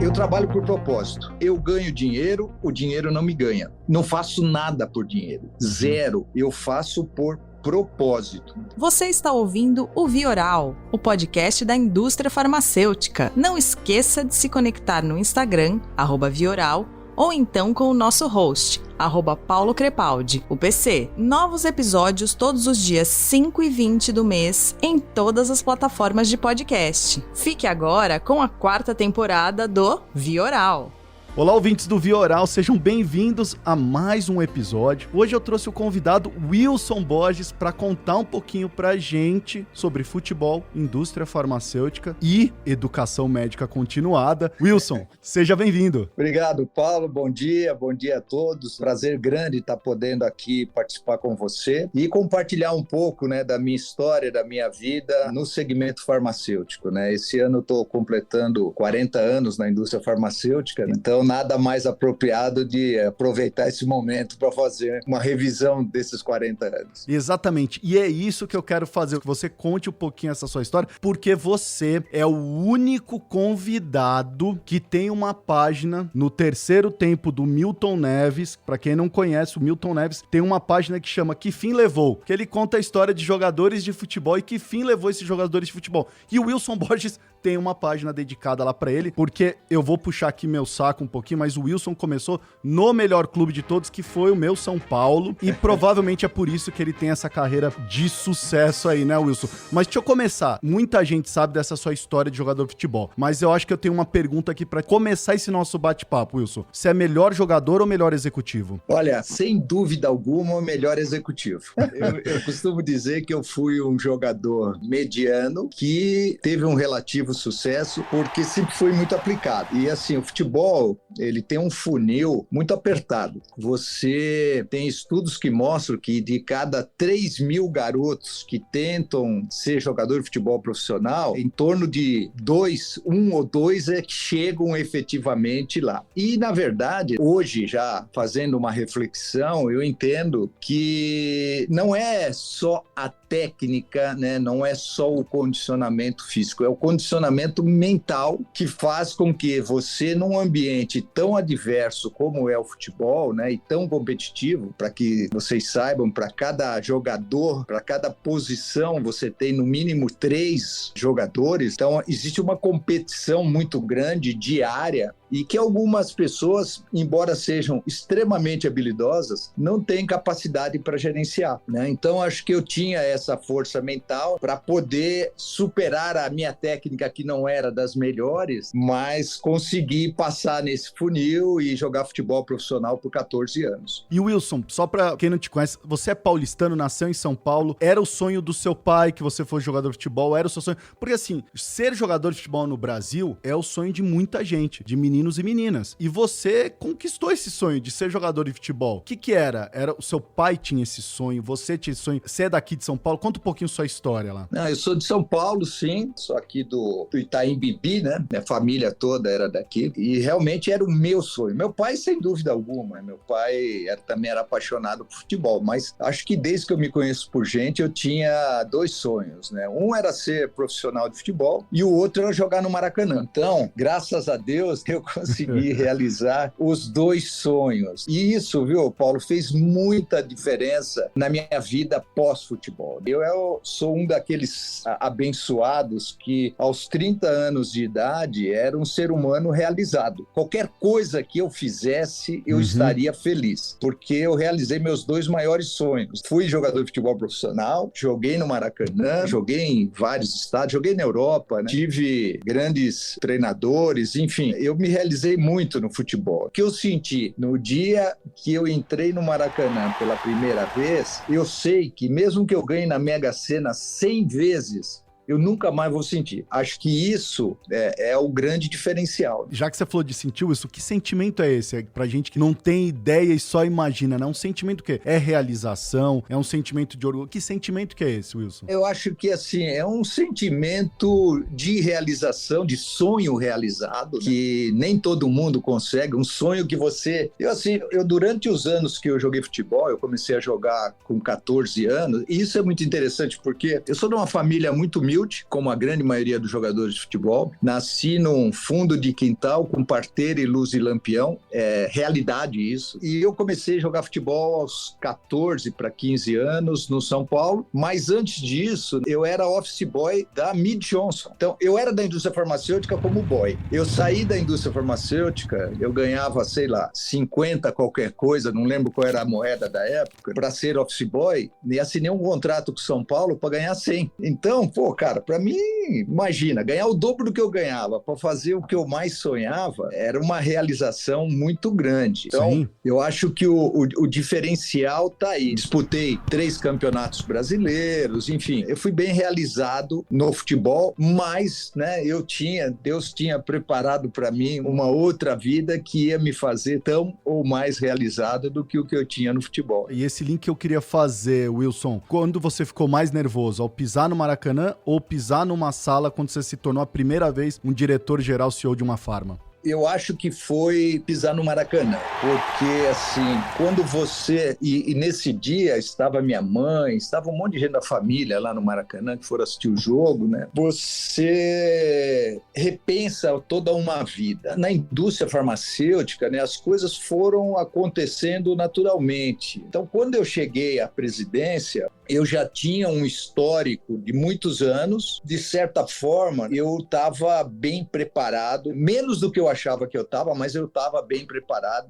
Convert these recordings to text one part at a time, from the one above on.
Eu trabalho por propósito. Eu ganho dinheiro, o dinheiro não me ganha. Não faço nada por dinheiro. Zero. Eu faço por propósito. Você está ouvindo o Vioral, o podcast da indústria farmacêutica. Não esqueça de se conectar no Instagram, @Vioral, ou então com o nosso host, @Paulo Crepaldi, o PC. Novos episódios todos os dias 5 e 20 do mês, em todas as plataformas de podcast. Fique agora com a 4ª temporada do Vioral. Olá, ouvintes do Vioral, sejam bem-vindos a mais um episódio. Hoje eu trouxe o convidado Wilson Borges para contar um pouquinho pra gente sobre futebol, indústria farmacêutica e educação médica continuada. Wilson, seja bem-vindo. Obrigado, Paulo. Bom dia a todos. Prazer grande estar podendo aqui participar com você e compartilhar um pouco, da minha história, da minha vida no segmento farmacêutico, Esse ano eu estou completando 40 anos na indústria farmacêutica, então nada mais apropriado de aproveitar esse momento para fazer uma revisão desses 40 anos. Exatamente, e é isso que eu quero fazer, que você conte um pouquinho essa sua história, porque você é o único convidado que tem uma página no Terceiro Tempo do Milton Neves. Para quem não conhece, o Milton Neves tem uma página que chama Que Fim Levou, que ele conta a história de jogadores de futebol e que fim levou esses jogadores de futebol. E o Wilson Borges tem uma página dedicada lá pra ele, porque eu vou puxar aqui meu saco um pouquinho, mas o Wilson começou no melhor clube de todos, que foi o meu São Paulo, e provavelmente é por isso que ele tem essa carreira de sucesso aí, né, Wilson? Mas deixa eu começar. Muita gente sabe dessa sua história de jogador de futebol, mas eu acho que eu tenho uma pergunta aqui pra começar esse nosso bate-papo, Wilson. Você é melhor jogador ou melhor executivo? Olha, sem dúvida alguma, o melhor executivo. Eu costumo dizer que eu fui um jogador mediano que teve um relativo sucesso porque sempre foi muito aplicado. E assim, o futebol, ele tem um funil muito apertado. Você tem estudos que mostram que de cada 3.000 garotos que tentam ser jogador de futebol profissional, em torno de um ou dois é que chegam efetivamente lá. E, na verdade, hoje, já fazendo uma reflexão, eu entendo que não é só a técnica, não é só o condicionamento físico, é o condicionamento mental que faz com que você, num ambiente tão adverso como é o futebol, e tão competitivo, para que vocês saibam, para cada jogador, para cada posição, você tem no mínimo 3 jogadores, então existe uma competição muito grande, diária, e que algumas pessoas, embora sejam extremamente habilidosas, não têm capacidade para gerenciar, Então, acho que eu tinha essa força mental para poder superar a minha técnica, que não era das melhores, mas conseguir passar nesse funil e jogar futebol profissional por 14 anos. E Wilson, só para quem não te conhece, você é paulistano, nasceu em São Paulo, era o sonho do seu pai que você fosse jogador de futebol, era o seu sonho? Porque assim, ser jogador de futebol no Brasil é o sonho de muita gente, de meninos e meninas. E você conquistou esse sonho de ser jogador de futebol. O que era? O seu pai tinha esse sonho, você tinha esse sonho, você é daqui de São Paulo? Conta um pouquinho sua história lá. Eu sou de São Paulo, sim, sou aqui do Itaim Bibi, Minha família toda era daqui, e realmente era o meu sonho. Meu pai, sem dúvida alguma, meu pai também era apaixonado por futebol, mas acho que desde que eu me conheço por gente, eu tinha 2 sonhos, Um era ser profissional de futebol e o outro era jogar no Maracanã. Então, graças a Deus, eu consegui realizar os 2 sonhos. E isso, viu, Paulo, fez muita diferença na minha vida pós-futebol. Eu sou um daqueles abençoados que, aos 30 anos de idade, era um ser humano realizado. Qualquer coisa que eu fizesse, eu estaria feliz, porque eu realizei meus 2 maiores sonhos. Fui jogador de futebol profissional, joguei no Maracanã, joguei em vários estados, joguei na Europa, tive grandes treinadores, enfim, eu me realizei muito no futebol. O que eu senti no dia que eu entrei no Maracanã pela primeira vez, eu sei que mesmo que eu ganhe na Mega Sena 100 vezes, eu nunca mais vou sentir. Acho que isso é o grande diferencial. Já que você falou de sentir isso, que sentimento é esse? É pra gente que não tem ideia e só imagina, né? Um sentimento que é realização, é um sentimento de orgulho. Que sentimento que é esse, Wilson? Eu acho que, assim, é um sentimento de realização, de sonho realizado, que nem todo mundo consegue. Um sonho que você... Eu durante os anos que eu joguei futebol, eu comecei a jogar com 14 anos, e isso é muito interessante, porque eu sou de uma família muito humilde, humilde, como a grande maioria dos jogadores de futebol. Nasci num fundo de quintal com parteira e luz e lampião. É realidade isso. E eu comecei a jogar futebol aos 14 para 15 anos no São Paulo. Mas antes disso, eu era office boy da Mead Johnson. Então, eu era da indústria farmacêutica como boy. Eu saí da indústria farmacêutica, eu ganhava, sei lá, 50 qualquer coisa, não lembro qual era a moeda da época, para ser office boy, e assinei um contrato com São Paulo para ganhar 100. Então, cara, para mim, imagina, ganhar o dobro do que eu ganhava para fazer o que eu mais sonhava, era uma realização muito grande. Então, sim, eu acho que o diferencial tá aí. Disputei 3 campeonatos brasileiros, enfim, eu fui bem realizado no futebol, mas, né, Deus tinha preparado para mim uma outra vida que ia me fazer tão ou mais realizado do que o que eu tinha no futebol. E esse link que eu queria fazer, Wilson, quando você ficou mais nervoso, ao pisar no Maracanã ou pisar numa sala quando você se tornou a primeira vez um diretor-geral CEO de uma farma? Eu acho que foi pisar no Maracanã, porque assim, quando você... E nesse dia estava minha mãe, estava um monte de gente da família lá no Maracanã que foram assistir o jogo, né? Você repensa toda uma vida. Na indústria farmacêutica, né, as coisas foram acontecendo naturalmente. Então, quando eu cheguei à presidência, eu já tinha um histórico de muitos anos. De certa forma, eu estava bem preparado, menos do que eu achava que eu estava, mas eu estava bem preparado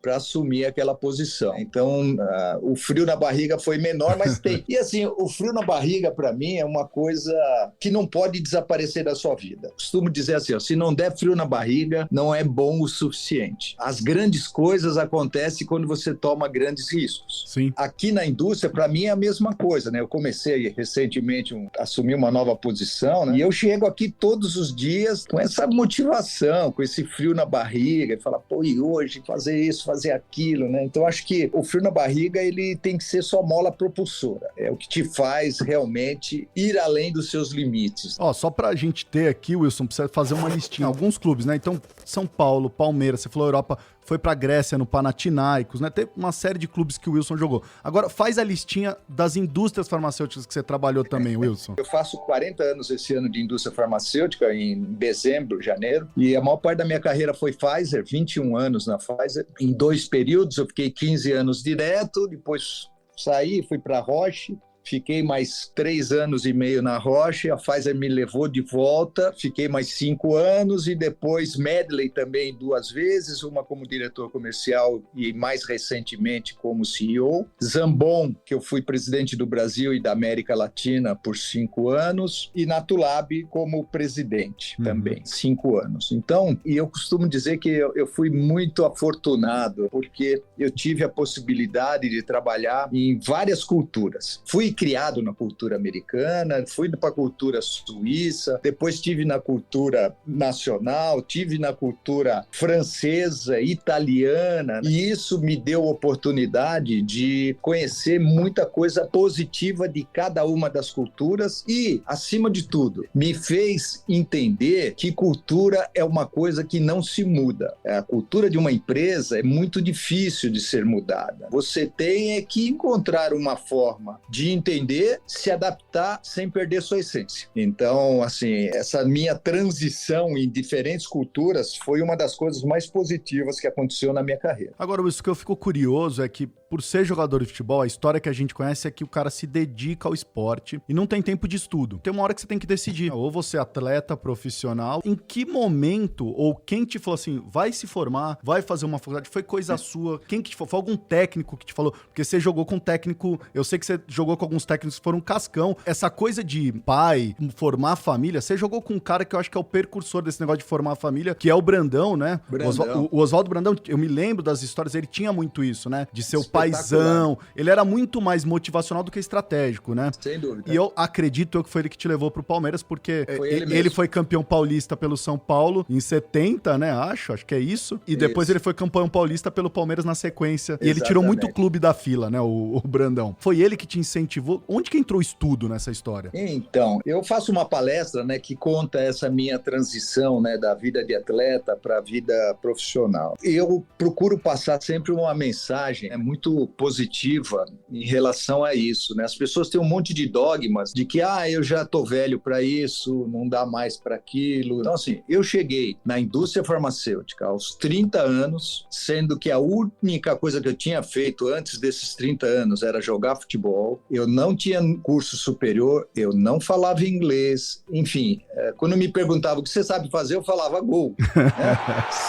para assumir aquela posição. Então, o frio na barriga foi menor, mas tem. E assim, o frio na barriga, para mim, é uma coisa que não pode desaparecer da sua vida. Costumo dizer assim, ó, se não der frio na barriga, não é bom o suficiente. As grandes coisas acontecem quando você toma grandes riscos. Sim. Aqui na indústria, para mim, é a mesma coisa, né? Eu comecei recentemente a assumir uma nova posição, né? E eu chego aqui todos os dias com essa motivação, com esse frio na barriga, e falar, pô, e hoje fazer isso, fazer aquilo, né? Então, acho que o frio na barriga, ele tem que ser sua mola propulsora. É o que te faz realmente ir além dos seus limites. Ó, só pra gente ter aqui, Wilson, precisa fazer uma listinha. Alguns clubes, né? Então, São Paulo, Palmeiras, você falou Europa, foi pra Grécia, no Panathinaikos, né? Teve uma série de clubes que o Wilson jogou. Agora, faz a listinha das indústrias farmacêuticas que você trabalhou também, Wilson. Eu faço 40 anos esse ano de indústria farmacêutica, em dezembro, janeiro, e a maior parte da minha carreira foi Pfizer, 21 anos na Pfizer. Em 2 períodos, eu fiquei 15 anos direto, depois saí, fui para Roche. Fiquei mais 3 anos e meio na Roche, a Pfizer me levou de volta, fiquei mais 5 anos e depois Medley também 2 vezes, uma como diretor comercial e mais recentemente como CEO. Zambon, que eu fui presidente do Brasil e da América Latina por 5 anos, e Natulab como presidente também, 5 anos. Então, e eu costumo dizer que eu fui muito afortunado, porque eu tive a possibilidade de trabalhar em várias culturas. Fui criado na cultura americana, fui para a cultura suíça, depois tive na cultura nacional, tive na cultura francesa, italiana, e isso me deu a oportunidade de conhecer muita coisa positiva de cada uma das culturas e, acima de tudo, me fez entender que cultura é uma coisa que não se muda. A cultura de uma empresa é muito difícil de ser mudada. Você tem que encontrar uma forma de entender, se adaptar sem perder sua essência. Então, assim, essa minha transição em diferentes culturas foi uma das coisas mais positivas que aconteceu na minha carreira. Agora, isso que eu fico curioso é que, por ser jogador de futebol, a história que a gente conhece é que o cara se dedica ao esporte e não tem tempo de estudo. Tem uma hora que você tem que decidir, ou você é atleta profissional, em que momento, ou quem te falou assim, vai se formar, vai fazer uma faculdade, foi coisa sua, quem que te falou? Foi algum técnico que te falou? Porque você jogou com técnico, eu sei que você jogou com alguns técnicos que foram cascão. Essa coisa de pai, formar família, você jogou com um cara que eu acho que é o precursor desse negócio de formar família, que é o Brandão, né? Brandão. O Oswaldo Brandão, eu me lembro das histórias, ele tinha muito isso, né? De ser o paizão. Ele era muito mais motivacional do que estratégico, né? Sem dúvida. E eu acredito que foi ele que te levou pro Palmeiras, porque ele ele foi campeão paulista pelo São Paulo em 70, né? Acho que é isso. E depois ele foi campeão paulista pelo Palmeiras na sequência. E ele tirou muito clube da fila, né? O Brandão. Foi ele que te incentivou executivo. Onde que entrou o estudo nessa história? Então, eu faço uma palestra, né, que conta essa minha transição, né, da vida de atleta para a vida profissional. Eu procuro passar sempre uma mensagem muito positiva em relação a isso, né? As pessoas têm um monte de dogmas de que, eu já tô velho para isso, não dá mais para aquilo. Então, assim, eu cheguei na indústria farmacêutica aos 30 anos, sendo que a única coisa que eu tinha feito antes desses 30 anos era jogar futebol. Eu não tinha curso superior, eu não falava inglês. Enfim, quando me perguntavam o que você sabe fazer, eu falava gol. Né?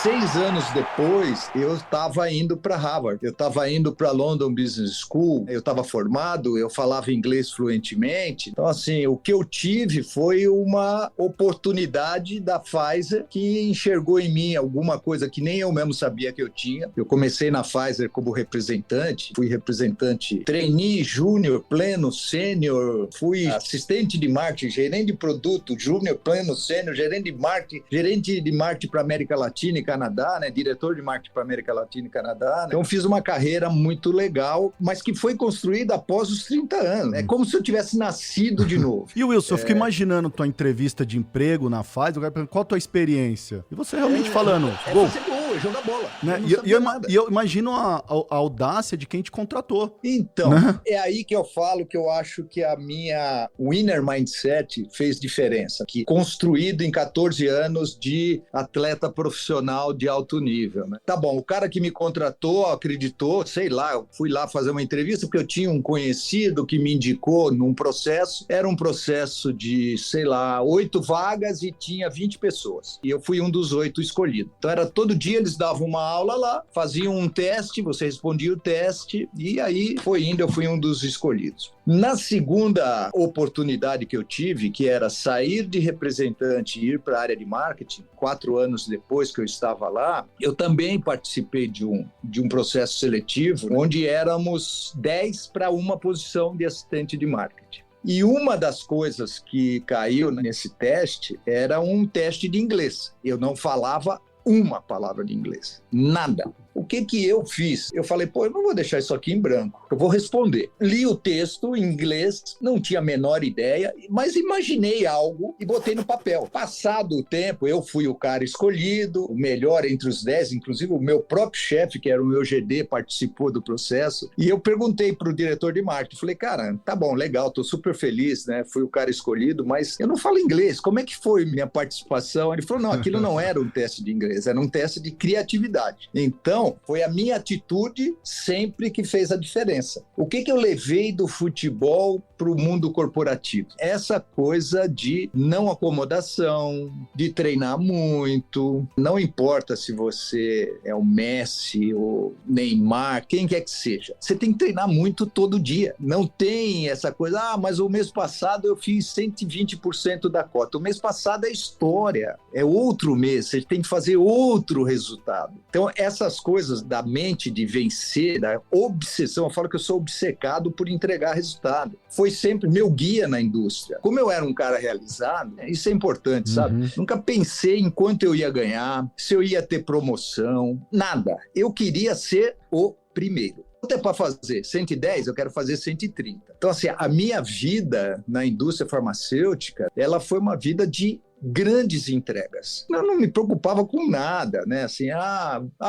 6 anos depois, eu estava indo para Harvard, eu estava indo para London Business School, eu estava formado, eu falava inglês fluentemente. Então, assim, o que eu tive foi uma oportunidade da Pfizer que enxergou em mim alguma coisa que nem eu mesmo sabia que eu tinha. Eu comecei na Pfizer como representante, fui representante trainee, júnior, pleno, sênior, fui assistente de marketing, gerente de produto, júnior, pleno, sênior, gerente de marketing para América Latina e Canadá, né? Diretor de marketing para América Latina e Canadá. Né? Então fiz uma carreira muito legal, mas que foi construída após os 30 anos. É como se eu tivesse nascido de novo. E Wilson, eu fico imaginando tua entrevista de emprego na Pfizer, o cara pergunta, qual a tua experiência? E você realmente falando, gol. Fazer gol, jogar bola. Né? E eu imagino a audácia de quem te contratou. Então, né? É aí que eu falo que eu acho que a minha winner mindset fez diferença, que construído em 14 anos de atleta profissional de alto nível. Né? Tá bom, o cara que me contratou acreditou, sei lá, eu fui lá fazer uma entrevista porque eu tinha um conhecido que me indicou num processo, era um processo de, sei lá, 8 vagas e tinha 20 pessoas. E eu fui um dos 8 escolhidos. Então era todo dia eles davam uma aula lá, faziam um teste, você respondia o teste e aí foi indo, eu fui um dos escolhidos. Na segunda oportunidade que eu tive, que era sair de representante e ir para a área de marketing, 4 anos depois que eu estava lá, eu também participei de um processo seletivo, onde éramos 10 para uma posição de assistente de marketing. E uma das coisas que caiu nesse teste era um teste de inglês. Eu não falava uma palavra de inglês, nada. O que eu fiz? Eu falei, eu não vou deixar isso aqui em branco, eu vou responder. Li o texto em inglês, não tinha a menor ideia, mas imaginei algo e botei no papel. Passado o tempo, eu fui o cara escolhido, o melhor entre os 10, inclusive o meu próprio chefe, que era o meu GD, participou do processo, e eu perguntei para o diretor de marketing, falei, cara, tá bom, legal, tô super feliz, né? Fui o cara escolhido, mas eu não falo inglês, como é que foi minha participação? Ele falou, não, aquilo não era um teste de inglês, era um teste de criatividade. Então, foi a minha atitude sempre que fez a diferença. O que eu levei do futebol para o mundo corporativo? Essa coisa de não acomodação, de treinar muito, não importa se você é o Messi ou Neymar, quem quer que seja. Você tem que treinar muito todo dia. Não tem essa coisa, mas o mês passado eu fiz 120% da cota. O mês passado é história, é outro mês, você tem que fazer outro resultado. Então, essas coisas da mente de vencer, da obsessão, eu falo que eu sou obcecado por entregar resultado. Foi sempre meu guia na indústria. Como eu era um cara realizado, isso é importante, sabe? Nunca pensei em quanto eu ia ganhar, se eu ia ter promoção, nada. Eu queria ser o primeiro. Quanto é para fazer? 110? Eu quero fazer 130. Então, assim, a minha vida na indústria farmacêutica, ela foi uma vida de grandes entregas. Eu não me preocupava com nada, né? Assim,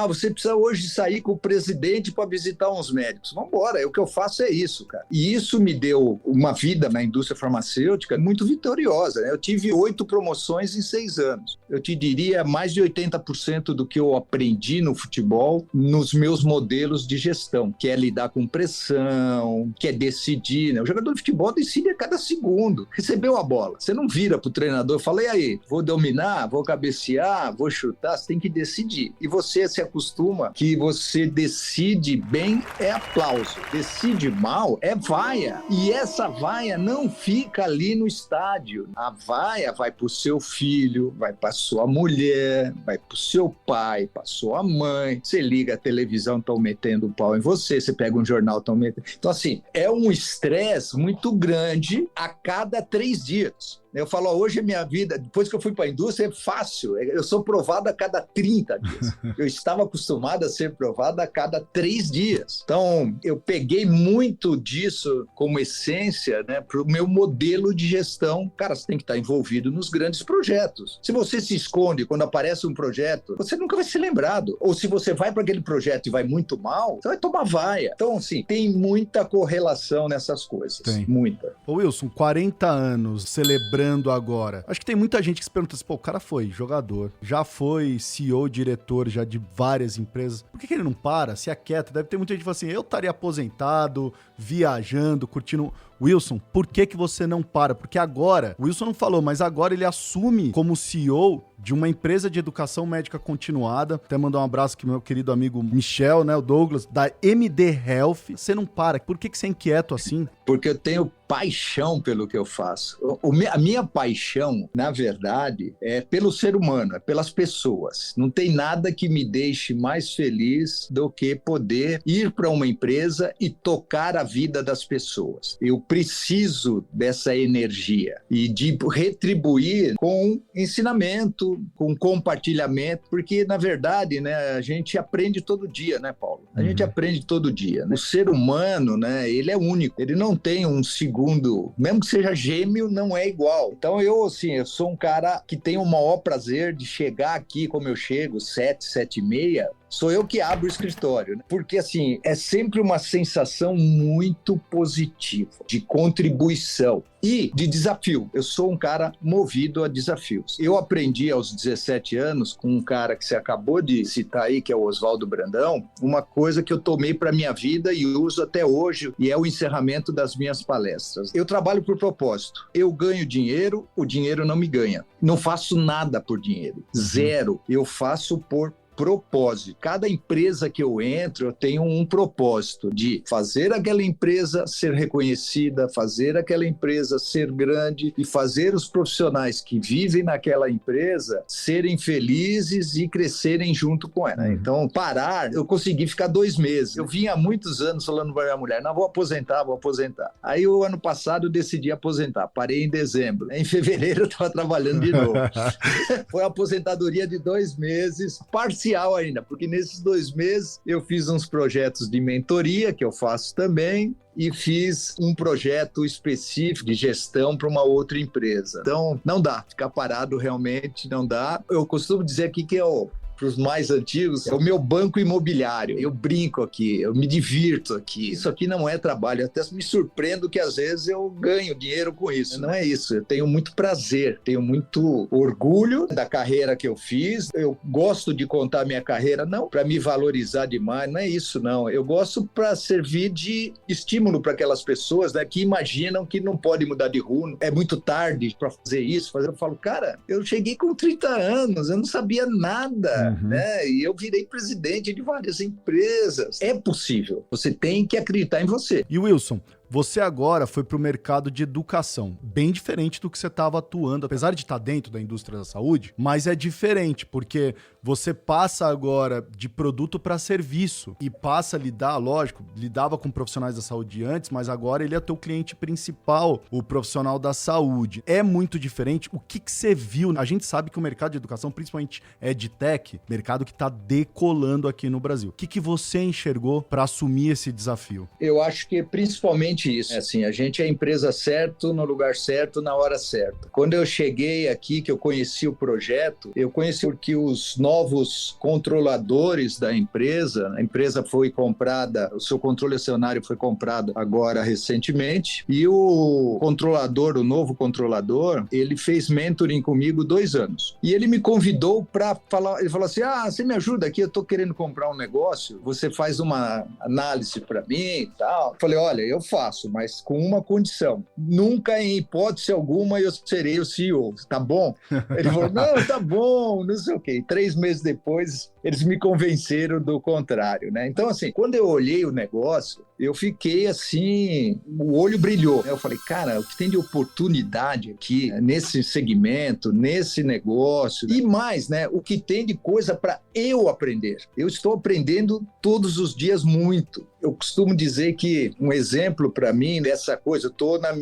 você precisa hoje sair com o presidente para visitar uns médicos. Vamos embora, o que eu faço é isso, cara. E isso me deu uma vida na indústria farmacêutica muito vitoriosa, né? Eu tive 8 promoções em 6 anos. Eu te diria mais de 80% do que eu aprendi no futebol nos meus modelos de gestão, que é lidar com pressão, que é decidir, né? O jogador de futebol decide a cada segundo. Recebeu a bola. Você não vira pro treinador e fala, e aí, vou dominar, vou cabecear, vou chutar, você tem que decidir. E você se acostuma que você decide bem é aplauso, decide mal é vaia. E essa vaia não fica ali no estádio. A vaia vai pro seu filho, vai pra sua mulher, vai pro seu pai, pra sua mãe. Você liga a televisão, estão metendo o pau em você, você pega um jornal, estão metendo... Então, assim, é um estresse muito grande a cada 3 dias. Eu falo, hoje a minha vida, depois que eu fui para a indústria, é fácil. Eu sou provado a cada 30 dias. Eu estava acostumado a ser provado a cada 3 dias. Então, eu peguei muito disso como essência, né, para o meu modelo de gestão. Cara, você tem que estar envolvido nos grandes projetos. Se você se esconde quando aparece um projeto, você nunca vai ser lembrado. Ou se você vai para aquele projeto e vai muito mal, você vai tomar vaia. Então, assim, tem muita correlação nessas coisas. Tem. Muita. Ô Wilson, 40 anos celebrando agora. Acho que tem muita gente que se pergunta assim, pô, o cara foi jogador, já foi CEO, diretor já de várias empresas. Por que ele não para, se aquieta? Deve ter muita gente que fala assim, eu estaria aposentado, viajando, curtindo... Wilson, por que você não para? Porque agora, o Wilson não falou, mas agora ele assume como CEO de uma empresa de educação médica continuada. Até mandar um abraço aqui pro meu querido amigo Michel, né, o Douglas, da MD Health. Você não para. Por que você é inquieto assim? Porque eu tenho paixão pelo que eu faço. A minha paixão, na verdade, é pelo ser humano, é pelas pessoas. Não tem nada que me deixe mais feliz do que poder ir para uma empresa e tocar a vida das pessoas. Eu preciso dessa energia e de retribuir com ensinamento, com compartilhamento, porque, na verdade, né, a gente aprende todo dia, né, Paulo? A gente aprende todo dia. Né? O ser humano, né, ele é único. Ele não tem um segundo, mesmo que seja gêmeo, não é igual. Então, eu sou um cara que tem o maior prazer de chegar aqui como eu chego, 7, 7h30, sou eu que abro o escritório, né? Porque, assim, é sempre uma sensação muito positiva, de contribuição e de desafio. Eu sou um cara movido a desafios. Eu aprendi aos 17 anos, com um cara que você acabou de citar aí, que é o Oswaldo Brandão, uma coisa que eu tomei para minha vida e uso até hoje, e é o encerramento das minhas palestras. Eu trabalho por propósito. Eu ganho dinheiro, o dinheiro não me ganha. Não faço nada por dinheiro. Zero. Eu faço por propósito. Cada empresa que eu entro, eu tenho um propósito de fazer aquela empresa ser reconhecida, fazer aquela empresa ser grande e fazer os profissionais que vivem naquela empresa serem felizes e crescerem junto com ela. Então, parar, eu consegui ficar 2 meses. Eu vinha há muitos anos falando para minha mulher, não, vou aposentar. Aí, o ano passado, eu decidi aposentar. Parei em dezembro. Em fevereiro, eu estava trabalhando de novo. Foi uma aposentadoria de 2 meses, parcial ainda, porque nesses 2 meses eu fiz uns projetos de mentoria, que eu faço também, e fiz um projeto específico de gestão para uma outra empresa. Então, não dá. Ficar parado realmente não dá. Eu costumo dizer aqui que para os mais antigos, é o meu banco imobiliário. Eu brinco aqui, eu me divirto aqui. Isso aqui não é trabalho. Eu até me surpreendo que às vezes eu ganho dinheiro com isso. Não é isso. Eu tenho muito prazer, tenho muito orgulho da carreira que eu fiz. Eu gosto de contar minha carreira, não para me valorizar demais, não é isso, não. Eu gosto para servir de estímulo para aquelas pessoas, né, que imaginam que não pode mudar de rumo. É muito tarde para fazer isso. Eu falo, cara, eu cheguei com 30 anos, eu não sabia nada. Né? E eu virei presidente de várias empresas. É possível. Você tem que acreditar em você. E Wilson, você agora foi para o mercado de educação, bem diferente do que você estava atuando, apesar de estar dentro da indústria da saúde, mas é diferente, porque você passa agora de produto para serviço e passa a lidar, lógico, lidava com profissionais da saúde antes, mas agora ele é teu cliente principal, o profissional da saúde. É muito diferente. O que você viu? A gente sabe que o mercado de educação, principalmente EdTech, mercado que está decolando aqui no Brasil. O que você enxergou para assumir esse desafio? Eu acho que principalmente isso. Assim, a gente é a empresa certa, no lugar certo, na hora certa. Quando eu cheguei aqui, que eu conheci o projeto, eu conheci porque os novos controladores da empresa, a empresa foi comprada, o seu controle acionário foi comprado agora recentemente, e o controlador, o novo controlador, ele fez mentoring comigo 2 anos. E ele me convidou para falar, ele falou assim, você me ajuda aqui, eu estou querendo comprar um negócio, você faz uma análise para mim e tal. Eu falei, olha, eu faço, mas com uma condição. Nunca, em hipótese alguma, eu serei o CEO, tá bom? Ele falou, não, tá bom, não sei o quê. 3 meses depois, eles me convenceram do contrário, né? Então, assim, quando eu olhei o negócio, eu fiquei assim, o olho brilhou. Eu falei, cara, o que tem de oportunidade aqui, nesse segmento, nesse negócio, e mais, né? O que tem de coisa para eu aprender. Eu estou aprendendo todos os dias muito. Eu costumo dizer que um exemplo para mim dessa coisa, eu estou na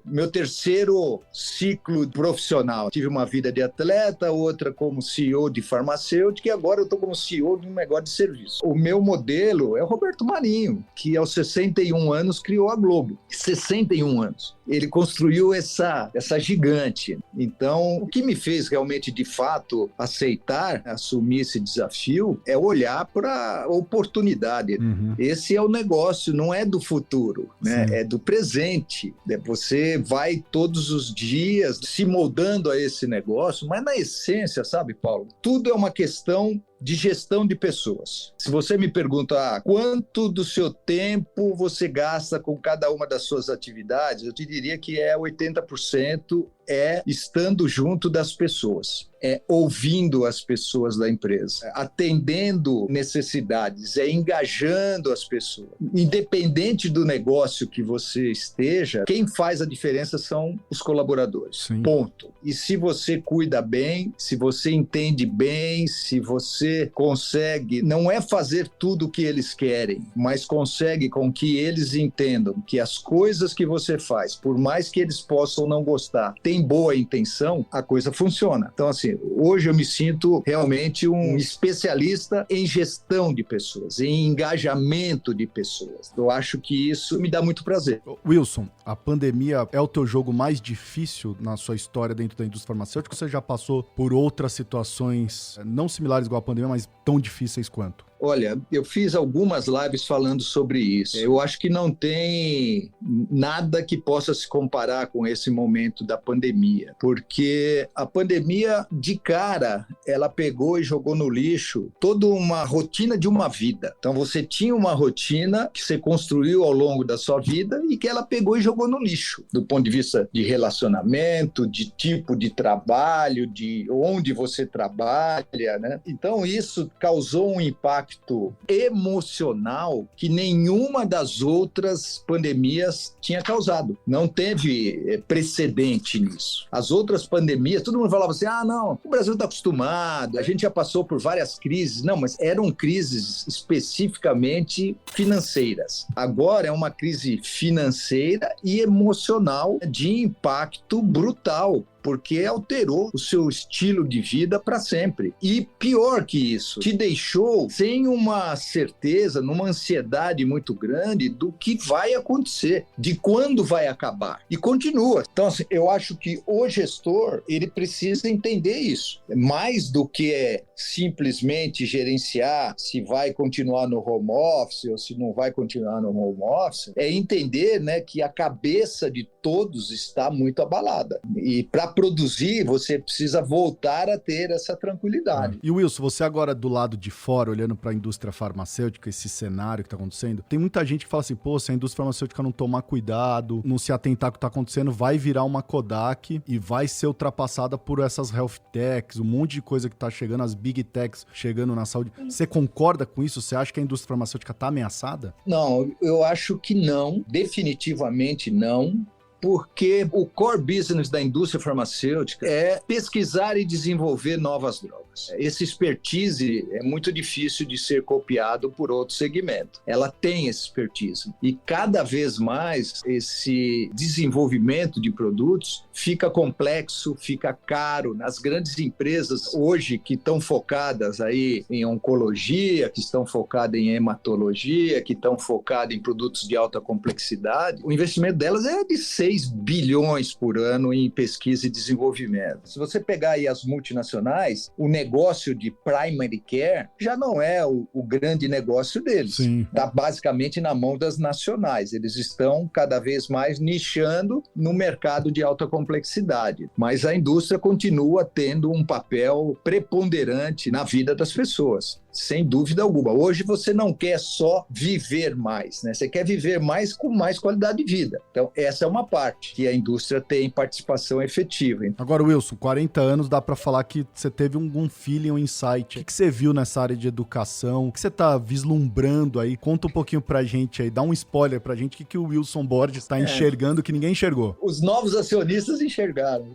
meu terceiro ciclo profissional. Tive uma vida de atleta, outra como CEO de farmacêutica e agora eu estou como CEO de um negócio de serviço. O meu modelo é o Roberto Marinho, que aos 61 anos criou a Globo. 61 anos. Ele construiu essa gigante. Então, o que me fez realmente, de fato, aceitar, assumir esse desafio, é olhar para a oportunidade. Esse é o negócio, não é do futuro, né? É do presente. Você vai todos os dias se moldando a esse negócio, mas na essência, sabe, Paulo? Tudo é uma questão de gestão de pessoas. Se você me pergunta quanto do seu tempo você gasta com cada uma das suas atividades, eu te diria que 80% é estando junto das pessoas, é ouvindo as pessoas da empresa, atendendo necessidades, é engajando as pessoas. Independente do negócio que você esteja, quem faz a diferença são os colaboradores. Sim. Ponto. E se você cuida bem, se você entende bem, se você consegue, não é fazer tudo o que eles querem, mas consegue com que eles entendam que as coisas que você faz, por mais que eles possam não gostar, tem boa intenção, a coisa funciona. Então, assim, hoje eu me sinto realmente um especialista em gestão de pessoas, em engajamento de pessoas. Eu acho que isso me dá muito prazer. Wilson, a pandemia é o teu jogo mais difícil na sua história dentro da indústria farmacêutica? Você já passou por outras situações não similares igual à pandemia, mas tão difíceis quanto? Olha, eu fiz algumas lives falando sobre isso. Eu acho que não tem nada que possa se comparar com esse momento da pandemia, porque a pandemia, de cara, ela pegou e jogou no lixo toda uma rotina de uma vida. Então, você tinha uma rotina que você construiu ao longo da sua vida e que ela pegou e jogou no lixo, do ponto de vista de relacionamento, de tipo de trabalho, de onde você trabalha, né? Então, isso causou um impacto emocional que nenhuma das outras pandemias tinha causado. Não teve precedente nisso. As outras pandemias, todo mundo falava assim, não, o Brasil está acostumado, a gente já passou por várias crises. Não, mas eram crises especificamente financeiras. Agora é uma crise financeira e emocional de impacto brutal, porque alterou o seu estilo de vida para sempre. E pior que isso, te deixou sem uma certeza, numa ansiedade muito grande do que vai acontecer, de quando vai acabar. E continua. Então, assim, eu acho que o gestor, ele precisa entender isso. Mais do que simplesmente gerenciar se vai continuar no home office ou se não vai continuar no home office, é entender, né, que a cabeça de todos está muito abalada. E para produzir, você precisa voltar a ter essa tranquilidade. E Wilson, você agora do lado de fora, olhando para a indústria farmacêutica, esse cenário que está acontecendo, tem muita gente que fala assim, se a indústria farmacêutica não tomar cuidado, não se atentar ao que está acontecendo, vai virar uma Kodak e vai ser ultrapassada por essas health techs, um monte de coisa que está chegando, as big techs chegando na saúde. Você concorda com isso? Você acha que a indústria farmacêutica está ameaçada? Não, eu acho que não, definitivamente não. Porque o core business da indústria farmacêutica é pesquisar e desenvolver novas drogas. Esse expertise é muito difícil de ser copiado por outro segmento. Ela tem esse expertise. E cada vez mais esse desenvolvimento de produtos fica complexo, fica caro. Nas grandes empresas hoje que estão focadas aí em oncologia, que estão focadas em hematologia, que estão focadas em produtos de alta complexidade, o investimento delas é de 6 bilhões por ano em pesquisa e desenvolvimento. Se você pegar aí as multinacionais, o negócio de primary care já não é o grande negócio deles. Está basicamente na mão das nacionais. Eles estão cada vez mais nichando no mercado de alta complexidade. Mas a indústria continua tendo um papel preponderante na vida das pessoas. Sem dúvida alguma. Hoje você não quer só viver mais, né? Você quer viver mais com mais qualidade de vida. Então, essa é uma parte que a indústria tem participação efetiva. Agora, Wilson, 40 anos, dá para falar que você teve um feeling, um insight. O que você viu nessa área de educação? O que você tá vislumbrando aí? Conta um pouquinho pra gente aí, dá um spoiler pra gente. O que o Wilson Borges tá enxergando que ninguém enxergou? Os novos acionistas enxergaram.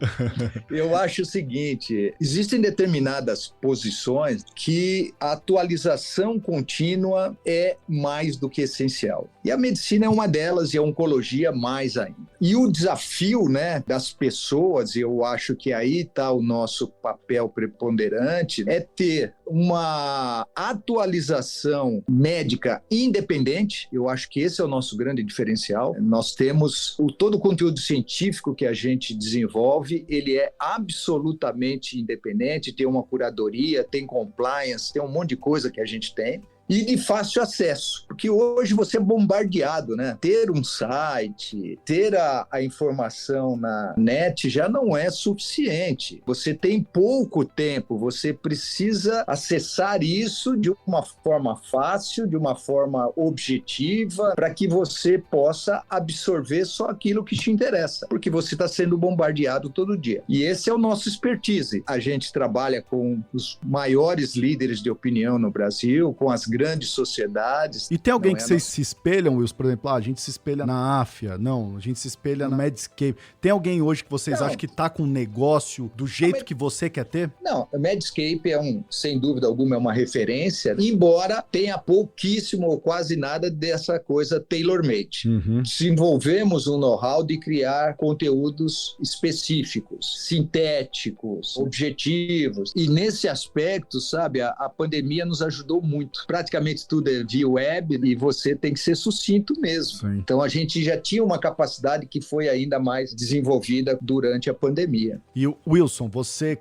Eu acho o seguinte, existem determinadas posições que atualização contínua é mais do que essencial. E a medicina é uma delas, e a oncologia mais ainda. E o desafio, né, das pessoas, e eu acho que aí está o nosso papel preponderante, é ter uma atualização médica independente. Eu acho que esse é o nosso grande diferencial. Nós temos todo o conteúdo científico que a gente desenvolve, ele é absolutamente independente, tem uma curadoria, tem compliance, tem um monte de coisa que a gente tem. E de fácil acesso, porque hoje você é bombardeado, né? Ter um site, ter a informação na net já não é suficiente. Você tem pouco tempo, você precisa acessar isso de uma forma fácil, de uma forma objetiva, para que você possa absorver só aquilo que te interessa, porque você está sendo bombardeado todo dia. E esse é o nosso expertise. A gente trabalha com os maiores líderes de opinião no Brasil, com as grandes sociedades. E tem alguém que vocês se espelham, Wilson? Por exemplo, a gente se espelha na AFIA, não, a gente se espelha na Medscape. Tem alguém hoje que vocês acham que tá com um negócio do jeito que você quer ter? Não, a Medscape sem dúvida alguma, é uma referência, embora tenha pouquíssimo ou quase nada dessa coisa tailor-made. Desenvolvemos um know-how de criar conteúdos específicos, sintéticos, objetivos. E nesse aspecto, sabe, a pandemia nos ajudou muito. Praticamente tudo é via web e você tem que ser sucinto mesmo. Sim. Então a gente já tinha uma capacidade que foi ainda mais desenvolvida durante a pandemia. E Wilson, você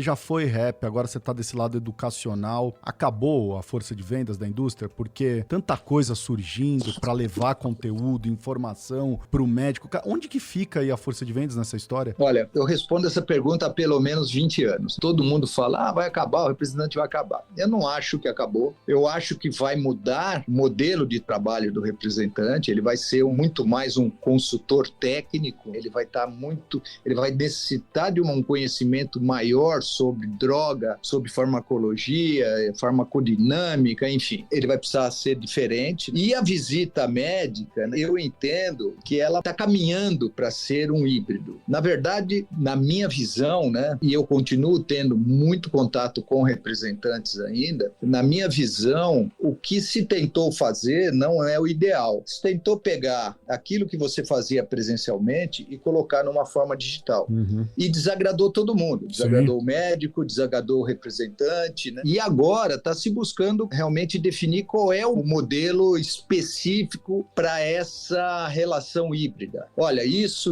já foi rap, agora você está desse lado educacional, acabou a força de vendas da indústria? Porque tanta coisa surgindo para levar conteúdo, informação para o médico. Onde que fica aí a força de vendas nessa história? Olha, eu respondo essa pergunta há pelo menos 20 anos. Todo mundo fala, vai acabar, o representante vai acabar. Eu não acho que acabou. Eu acho que vai mudar o modelo de trabalho do representante, ele vai ser muito mais um consultor técnico, ele vai necessitar de um conhecimento maior sobre droga, sobre farmacologia, farmacodinâmica, enfim. Ele vai precisar ser diferente. E a visita médica, eu entendo que ela está caminhando para ser um híbrido. Na verdade, na minha visão, né, e eu continuo tendo muito contato com representantes ainda, na minha visão, o que se tentou fazer não é o ideal. Se tentou pegar aquilo que você fazia presencialmente e colocar numa forma digital. E desagradou todo mundo. Desagradou o médico, desagradou o representante, né? E agora está se buscando realmente definir qual é o modelo específico para essa relação híbrida. Olha, isso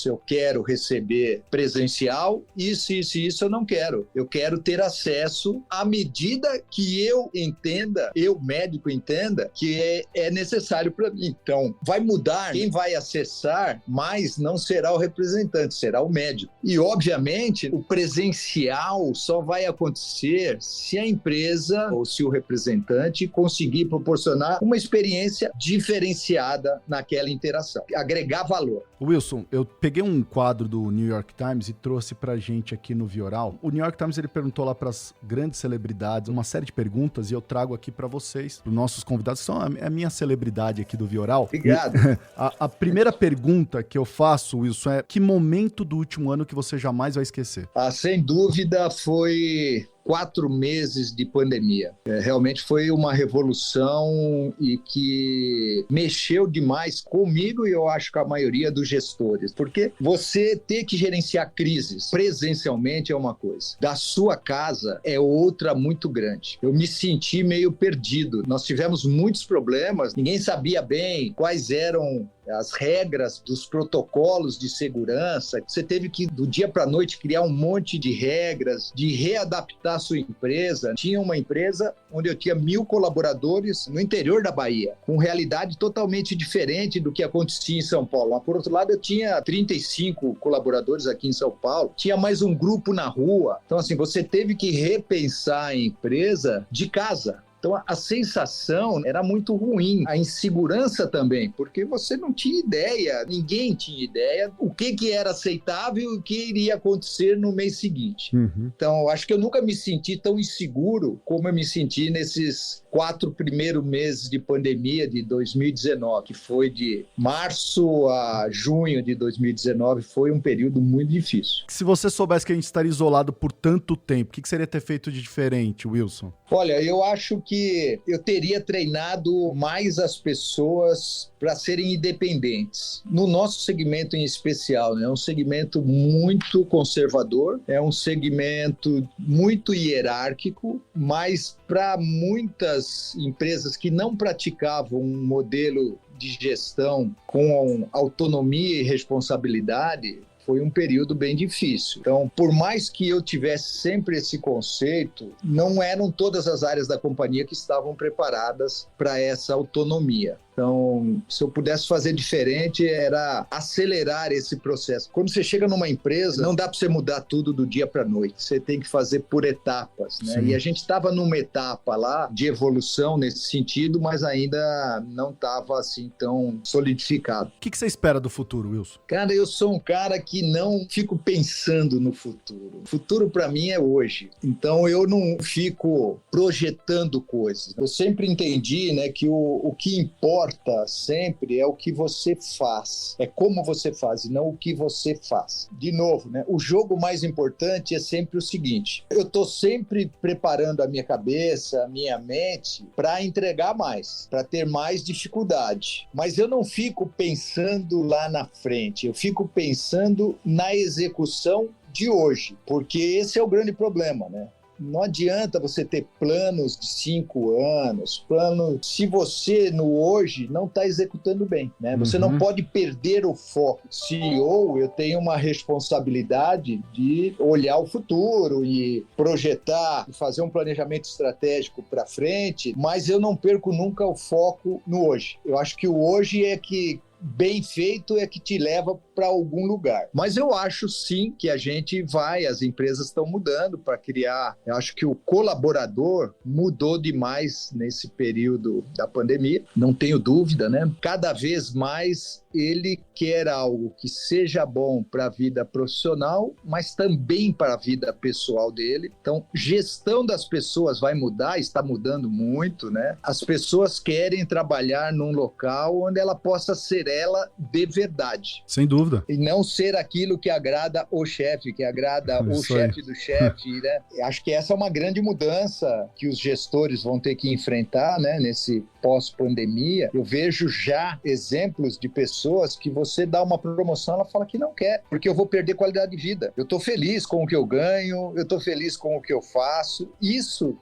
eu quero receber presencial, isso eu não quero. Eu quero ter acesso à medida que eu entenda, eu médico entenda, que é necessário para mim. Então, vai mudar, quem vai acessar mais não será o representante, será o médico. E, obviamente, o presencial só vai acontecer se a empresa ou se o representante conseguir proporcionar uma experiência diferenciada naquela interação, agregar valor. Wilson, eu peguei um quadro do New York Times e trouxe pra gente aqui no Vioral. O New York Times, ele perguntou lá pras grandes celebridades uma série de perguntas e eu trago aqui pra vocês, pros nossos convidados, que são a minha celebridade aqui do Vioral. Obrigado. A primeira pergunta que eu faço, Wilson, é: que momento do último ano que você jamais vai esquecer? Sem dúvida foi 4 meses de pandemia. Realmente foi uma revolução e que mexeu demais comigo e eu acho que a maioria dos gestores, porque você ter que gerenciar crises presencialmente é uma coisa, da sua casa é outra muito grande. Eu me senti meio perdido. Nós tivemos muitos problemas, ninguém sabia bem quais eram as regras dos protocolos de segurança. Você teve que, do dia para a noite, criar um monte de regras, de readaptar a sua empresa. Tinha uma empresa onde eu tinha 1.000 colaboradores no interior da Bahia, com realidade totalmente diferente do que acontecia em São Paulo. Mas, por outro lado, eu tinha 35 colaboradores aqui em São Paulo, tinha mais um grupo na rua. Então, assim, você teve que repensar a empresa de casa. Então, a sensação era muito ruim, a insegurança também, porque você não tinha ideia, ninguém tinha ideia o que era aceitável e o que iria acontecer no mês seguinte. Então, eu acho que eu nunca me senti tão inseguro como eu me senti nesses 4 primeiros meses de pandemia de 2019, que foi de março a junho de 2019, foi um período muito difícil. Se você soubesse que a gente estaria isolado por tanto tempo, o que seria ter feito de diferente, Wilson? Olha, eu acho que eu teria treinado mais as pessoas para serem independentes. No nosso segmento em especial, né? É um segmento muito conservador, é um segmento muito hierárquico, mas para muitas empresas que não praticavam um modelo de gestão com autonomia e responsabilidade, foi um período bem difícil. Então, por mais que eu tivesse sempre esse conceito, não eram todas as áreas da companhia que estavam preparadas para essa autonomia. Então, se eu pudesse fazer diferente, era acelerar esse processo. Quando você chega numa empresa, não dá para você mudar tudo do dia para a noite. Você tem que fazer por etapas, né? E a gente estava numa etapa lá de evolução nesse sentido, mas ainda não estava assim tão solidificado. O que você espera do futuro, Wilson? Cara, eu sou um cara que não fico pensando no futuro. O futuro para mim é hoje. Então, eu não fico projetando coisas. Eu sempre entendi, né, que o que importa sempre é o que você faz, é como você faz e não o que você faz. De novo, né? O jogo mais importante é sempre o seguinte: eu estou sempre preparando a minha cabeça, a minha mente para entregar mais, para ter mais dificuldade. Mas eu não fico pensando lá na frente, eu fico pensando na execução de hoje, porque esse é o grande problema, né? Não adianta você ter planos de 5 anos, planos se você no hoje não está executando bem, né? Você não pode perder o foco. CEO, eu tenho uma responsabilidade de olhar o futuro e projetar, e fazer um planejamento estratégico para frente, mas eu não perco nunca o foco no hoje. Eu acho que o hoje é que bem feito é que te leva para algum lugar. Mas eu acho sim que a gente as empresas estão mudando para criar. Eu acho que o colaborador mudou demais nesse período da pandemia, não tenho dúvida, né? Cada vez mais ele quer algo que seja bom para a vida profissional, mas também para a vida pessoal dele. Então, gestão das pessoas vai mudar, está mudando muito, né? As pessoas querem trabalhar num local onde ela possa ser ela de verdade. Sem dúvida. E não ser aquilo que agrada o chefe, que agrada o chefe do chefe, né? Acho que essa é uma grande mudança que os gestores vão ter que enfrentar, né? Nesse pós-pandemia. Eu vejo já exemplos de pessoas que você dá uma promoção, ela fala que não quer, porque eu vou perder qualidade de vida. Eu estou feliz com o que eu ganho, eu estou feliz com o que eu faço. Isso,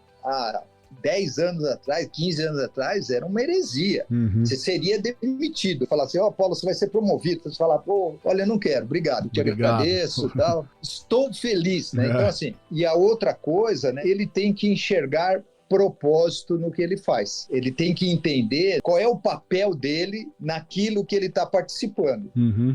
10 anos atrás, 15 anos atrás, era uma heresia. Você seria demitido. Falar assim, Paulo, você vai ser promovido. Você fala, olha, eu não quero, obrigado, te agradeço, tal. Estou feliz, né? Então, assim, e a outra coisa, né? Ele tem que enxergar propósito no que ele faz. Ele tem que entender qual é o papel dele naquilo que ele está participando.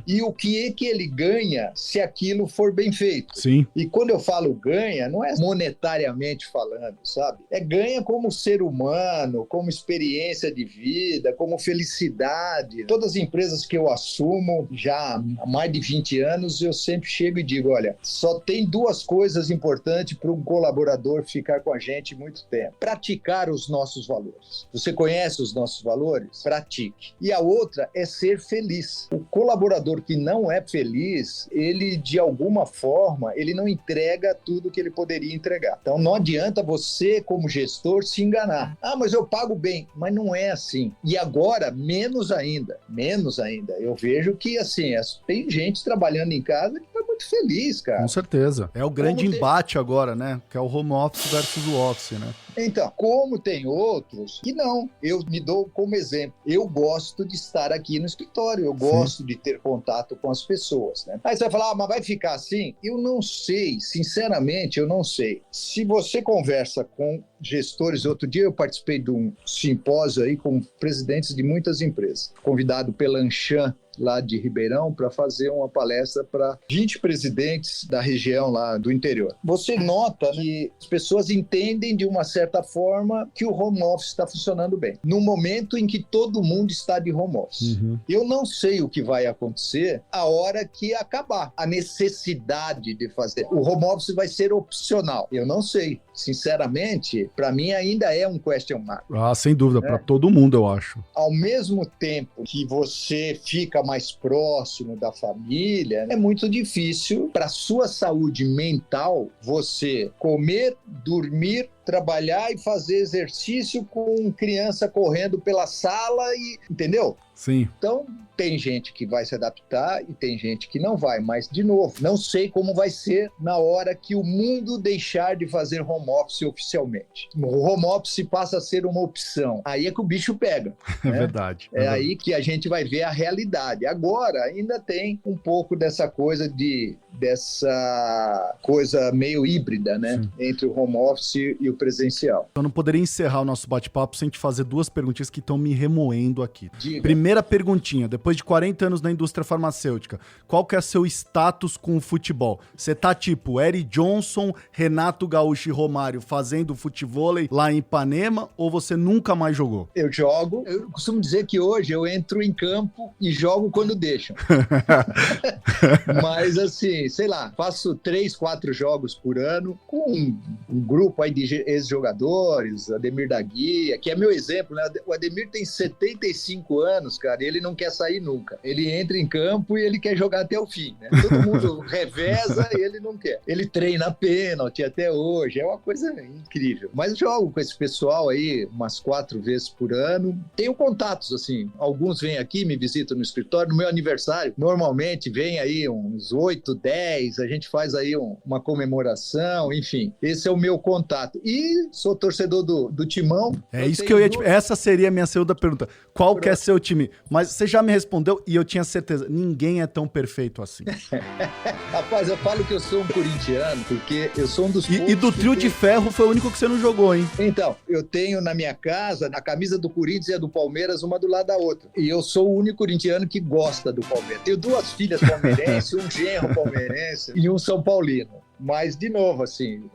E o que é que ele ganha se aquilo for bem feito. Sim. E quando eu falo ganha, não é monetariamente falando, sabe? É ganha como ser humano, como experiência de vida, como felicidade. Todas as empresas que eu assumo já há mais de 20 anos, eu sempre chego e digo, olha, só tem 2 coisas importantes para um colaborador ficar com a gente muito tempo. Praticar os nossos valores. Você conhece os nossos valores? Pratique. E a outra é ser feliz. O colaborador que não é feliz, ele, de alguma forma, ele não entrega tudo que ele poderia entregar. Então, não adianta você, como gestor, se enganar. Mas eu pago bem. Mas não é assim. E agora, menos ainda. Menos ainda. Eu vejo que, assim, tem gente trabalhando em casa que está muito feliz, cara. Com certeza. É o grande embate agora, né? Que é o home office versus o office, né? Então, como tem outros que não, eu me dou como exemplo. Eu gosto de estar aqui no escritório, eu gosto de ter contato com as pessoas, né? Aí você vai falar, mas vai ficar assim? Eu não sei, sinceramente, eu não sei. Se você conversa com gestores, outro dia eu participei de um simpósio aí com presidentes de muitas empresas, convidado pela Anshan, lá de Ribeirão para fazer uma palestra para 20 presidentes da região lá do interior. Você nota que as pessoas entendem de uma certa forma que o home office está funcionando bem, no momento em que todo mundo está de home office. Eu não sei o que vai acontecer a hora que acabar a necessidade de fazer. O home office vai ser opcional. Eu não sei. Sinceramente, para mim ainda é um question mark. Ah, sem dúvida, para todo mundo, eu acho. Ao mesmo tempo que você fica mais próximo da família, é muito difícil para a sua saúde mental você comer, dormir, trabalhar e fazer exercício com criança correndo pela sala, entendeu? Sim. Então, tem gente que vai se adaptar e tem gente que não vai. Mas, de novo, não sei como vai ser na hora que o mundo deixar de fazer home office oficialmente. O home office passa a ser uma opção. Aí é que o bicho pega. É verdade. É aí que a gente vai ver a realidade. Agora, ainda tem um pouco dessa coisa meio híbrida, né? Sim. Entre o home office e o presencial. Eu não poderia encerrar o nosso bate-papo sem te fazer duas perguntinhas que estão me remoendo aqui. Diga. Primeira perguntinha, depois de 40 anos na indústria farmacêutica, qual que é seu status com o futebol? Você tá tipo Eric Johnson, Renato Gaúcho e Romário fazendo futevôlei lá em Ipanema, ou você nunca mais jogou? Eu jogo. Eu costumo dizer que hoje eu entro em campo e jogo quando deixam. Mas assim, sei lá, faço 3, 4 jogos por ano com um grupo aí de ex-jogadores, Ademir da Guia, que é meu exemplo, né? O Ademir tem 75 anos, cara, e ele não quer sair nunca. Ele entra em campo e ele quer jogar até o fim, né? Todo mundo reveza e ele não quer. Ele treina pênalti até hoje, é uma coisa incrível. Mas eu jogo com esse pessoal aí umas 4 vezes por ano. Tenho contatos, assim, alguns vêm aqui, me visitam no escritório. No meu aniversário, normalmente vem aí uns 8, 10, a gente faz aí uma comemoração, enfim. Esse é o meu contato. E sou torcedor do Timão. É isso que eu ia te... Essa seria a minha segunda pergunta. Qual que é seu time? Mas você já me respondeu e eu tinha certeza. Ninguém é tão perfeito assim. Rapaz, eu falo que eu sou um corintiano, porque eu sou um dos poucos... E do trio de ferro foi o único que você não jogou, hein? Então, eu tenho na minha casa, a camisa do Corinthians e a do Palmeiras, uma do lado da outra. E eu sou o único corintiano que gosta do Palmeiras. Tenho 2 filhas palmeirenses, um genro palmeirense e um São Paulino. Mas, de novo, assim,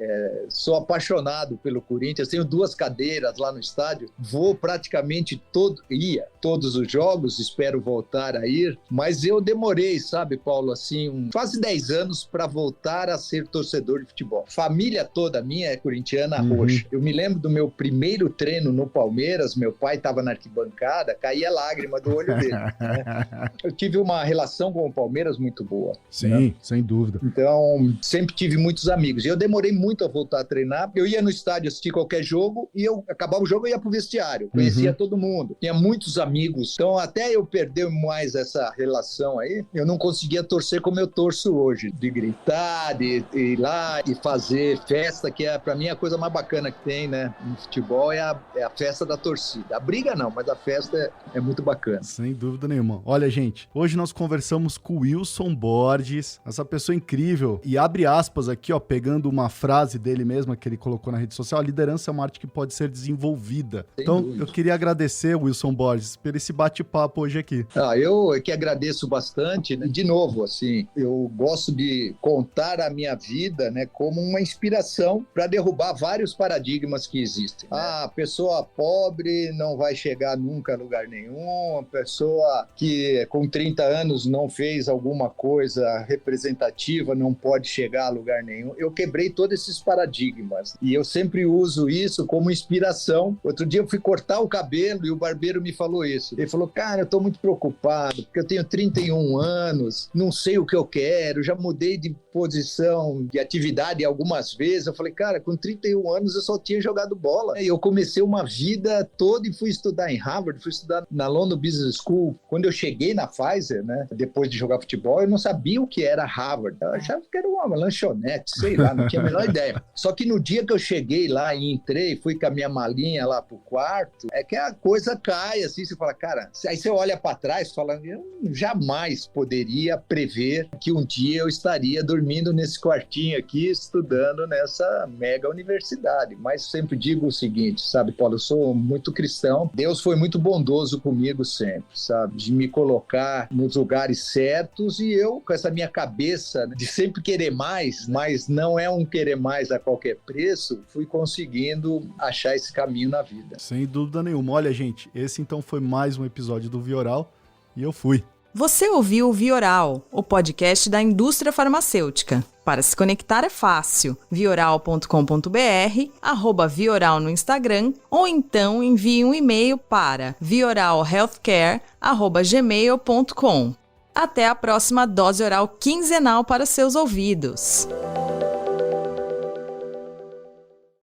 sou apaixonado pelo Corinthians, tenho 2 cadeiras lá no estádio, vou praticamente todos os jogos, espero voltar a ir, mas eu demorei, sabe, Paulo, assim, quase 10 anos para voltar a ser torcedor de futebol. Família toda minha é corintiana roxa. Eu me lembro do meu primeiro treino no Palmeiras, meu pai estava na arquibancada, caía lágrima do olho dele. Né? Eu tive uma relação com o Palmeiras muito boa. Sim, né? Sem dúvida. Então, sempre tive muitos amigos. E eu demorei muito a voltar a treinar. Eu ia no estádio assistir qualquer jogo e eu acabava o jogo e ia pro vestiário. Conhecia todo mundo. Tinha muitos amigos. Então, até eu perder mais essa relação aí, eu não conseguia torcer como eu torço hoje. De gritar, de ir lá e fazer festa, que é, pra mim, a coisa mais bacana que tem, né? No futebol é a festa da torcida. A briga não, mas a festa é muito bacana. Sem dúvida nenhuma. Olha, gente, hoje nós conversamos com o Wilson Borges, essa pessoa incrível, e abre aspas aqui, ó, pegando uma frase dele mesmo que ele colocou na rede social: a liderança é uma arte que pode ser desenvolvida. Sem então, dúvida. Eu queria agradecer, Wilson Borges, por esse bate-papo hoje aqui. Eu que agradeço bastante, né? De novo, assim, eu gosto de contar a minha vida, né, como uma inspiração para derrubar vários paradigmas que existem. A pessoa pobre não vai chegar nunca a lugar nenhum, a pessoa que com 30 anos não fez alguma coisa representativa não pode chegar a lugar nenhum. Eu quebrei todos esses paradigmas e eu sempre uso isso como inspiração. Outro dia eu fui cortar o cabelo e o barbeiro me falou isso. Ele falou: cara, eu tô muito preocupado porque eu tenho 31 anos, não sei o que eu quero, já mudei de posição, de atividade algumas vezes. Eu falei: cara, com 31 anos eu só tinha jogado bola. E eu comecei uma vida toda e fui estudar em Harvard, fui estudar na London Business School. Quando eu cheguei na Pfizer, né, depois de jogar futebol, eu não sabia o que era Harvard. Eu achava que era uma lanchonete, internet, sei lá, não tinha a menor ideia. Só que no dia que eu cheguei lá e entrei, fui com a minha malinha lá pro quarto, é que a coisa cai, assim, você fala, cara, aí você olha para trás, fala, eu jamais poderia prever que um dia eu estaria dormindo nesse quartinho aqui, estudando nessa mega universidade. Mas sempre digo o seguinte, sabe, Paulo, eu sou muito cristão, Deus foi muito bondoso comigo sempre, sabe, de me colocar nos lugares certos e eu, com essa minha cabeça de sempre querer mais, mas não é um querer mais a qualquer preço, fui conseguindo achar esse caminho na vida. Sem dúvida nenhuma. Olha, gente, esse então foi mais um episódio do Vioral e eu fui. Você ouviu o Vioral, o podcast da indústria farmacêutica. Para se conectar é fácil, vioral.com.br, @vioral no Instagram, ou então envie um e-mail para vioralhealthcare@gmail.com. Até a próxima dose oral quinzenal para seus ouvidos.